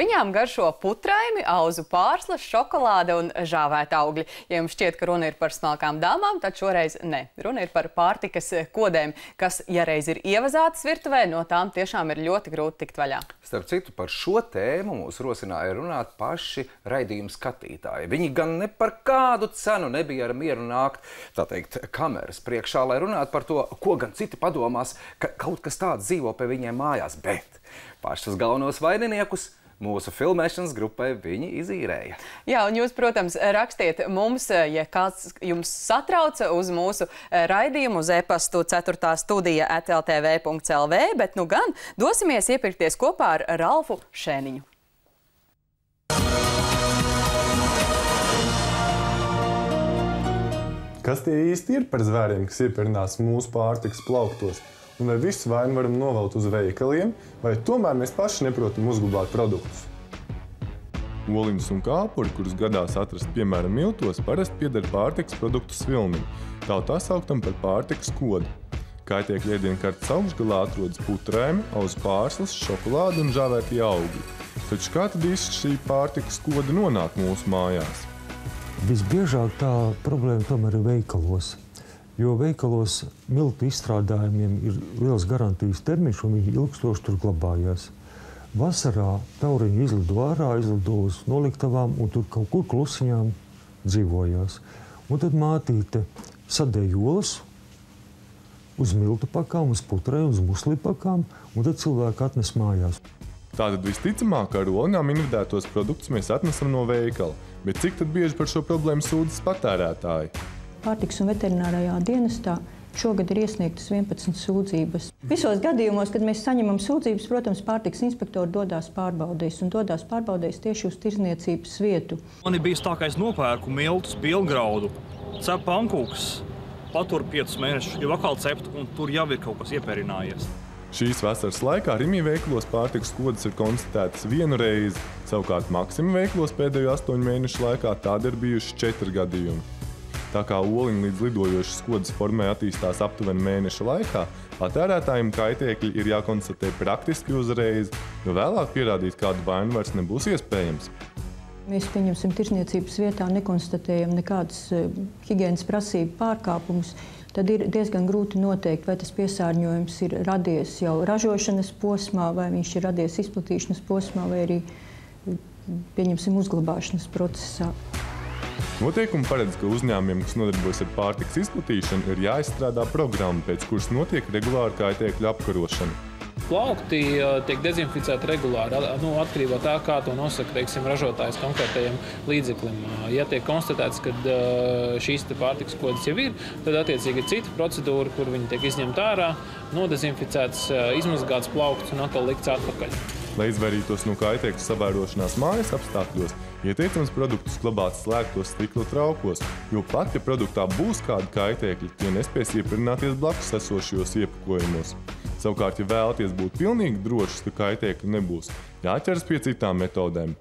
Viņām garšo putraimi, auzu pārslas, šokolāde un žāvēta augļi. Ja jums šķiet, ka runa ir par smalkām dāmām, tad šoreiz ne. Runa ir par pārtikas kodēm, kas, ja reiz ir ievazātas virtuvē, no tām tiešām ir ļoti grūti tikt vaļā. Starp citu, par šo tēmu mūs rosināja runāt paši raidījuma skatītāji. Viņi gan ne par kādu cenu nebija ar mieru nākt, tā teikt, kameras priekšā, lai runātu par to, ko gan citi padomās, ka kaut kas tāds dzīvo pie viņiem mājās, bet pašus galvenos vaininiekus mūsu filmēšanas grupai viņi izīrēja. Jā, un jūs, protams, rakstiet mums, ja kāds jums satrauca uz mūsu raidījumu uz e-pastu 4studija@ltv.lv, bet nu gan dosimies iepirkties kopā ar Ralfu Šēniņu. Kas tie īsti ir par zvēriem, kas ieperinās mūsu pārtikas plauktos? Un vai visu vainu varam novelt uz veikaliem, vai tomēr mēs paši neprotam uzglabāt produktus? Oliņus un kāpuri, kurus gadās atrast, piemēram, miltos, parasti pieder pārtikas produktu svilnim, tā sauktam par pārtikas kodu. Kaitēkļu ēdienkartes augšgalā atrodas putraimi, auzu pārslas, šokolāde un žāvētie augļi. Taču kā tad īsti šī pārtikas koda nonāk mūsu mājās? Visbiežāk tā problēma tomēr ir veikalos. Jo veikalos miltu izstrādājumiem ir liels garantijas termiņš, un viņi ilgstoši tur glabājās. Vasarā tauriņi izlido ārā, izlido uz noliktavām, un tur kaut kur klusiņām dzīvojās. Un tad mātīte sadēja olas uz miltu pakām, uz putrei, uz muslipakām, un tad cilvēki atnes mājās. Tātad visticamāk ar olinām invidētos produktus mēs atnesam no veikala. Bet cik tad bieži par šo problēmu sūdzas patērētāji? Pārtikas un veterinārajā dienestā šogad ir iesniegtas 11 sūdzības. Visos gadījumos, kad mēs saņemam sūdzības, protams, pārtikas inspektori dodās pārbaudēs un dodās pārbaudēs tieši uz tirzniecības vietu. Man ir bijis tā, ka es nopērku miltus, pilngraudu, cepu pankūkus, paturu 5 mēnešus, jau atkal ceptu, un tur jau ir kaut kas ieperinājies. Šīs vasaras laikā Rimi veikalos pārtikas kodas ir konstatētas 1 reizi, savukārt Maksima veikalos pēdējo 8 mēnešu laikā tādi ir bijuši 4 gadījumi. Tā kā oliņi līdz lidojošas kodas formai attīstās aptuveni mēneša laikā, patērētājiem kaitēkļi ir jākonstatē praktiski uzreiz, jo vēlāk pierādīt kādu vainu vairs nebūs iespējams. Mēs, pieņemsim, tirzniecības vietā nekonstatējam nekādas higienas prasību pārkāpumus, tad ir diezgan grūti noteikt, vai tas piesārņojums ir radies jau ražošanas posmā, vai viņš ir radies izplatīšanas posmā, vai arī, pieņemsim, uzglabāšanas procesā. Noteikumi paredz, ka uzņēmumiem, kas nodarbojas ar pārtikas izplatīšanu, ir jāizstrādā programma, pēc kuras notiek regulāra kaitēkļu apkarošana. Plaukti tiek dezinficēti regulāri, atkarībā no tā, kā to nosaka, teiksim, ražotājs konkrētajam līdzeklim. Ja tiek konstatēts, ka šīs pārtikas kodas jau ir, tad attiecīgi ir cita procedūra, kur viņi tiek izņemti ārā, nodezinficēts, izmazgāts plaukts un atkal likts atpakaļ. Lai izvairītos no kaitēkļu savērošanās mājas apstākļos, ieteicams produktus glabāt slēgtos stikla traukos, jo pat, ja produktā būs kādi kaitēkļi, tie nespēs iepirināties blakus esošajos iepakojumos. Savukārt, ja vēlaties būt pilnīgi drošs, ka kaitēkļi nebūs, jāķeras pie citām metodēm.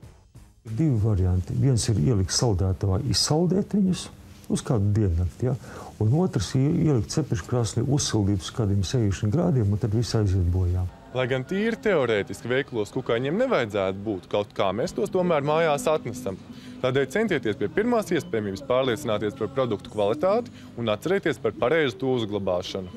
2 varianti. Viens ir ielikt saldētavā, izsaldēt viņus uz kādu diennakti, ja? Un otrs ir ielikt cepeškrāsnī, uzsildīt uz kādiem 60 grādiem, un tad viss aiziet bojā. Lai gan tīri teorētiski veikalos kukaiņiem nevajadzētu būt, kaut kā mēs tos tomēr mājās atnesam. Tādēļ centieties pie pirmās iespējamības pārliecināties par produktu kvalitāti un atcerieties par pareizu to uzglabāšanu.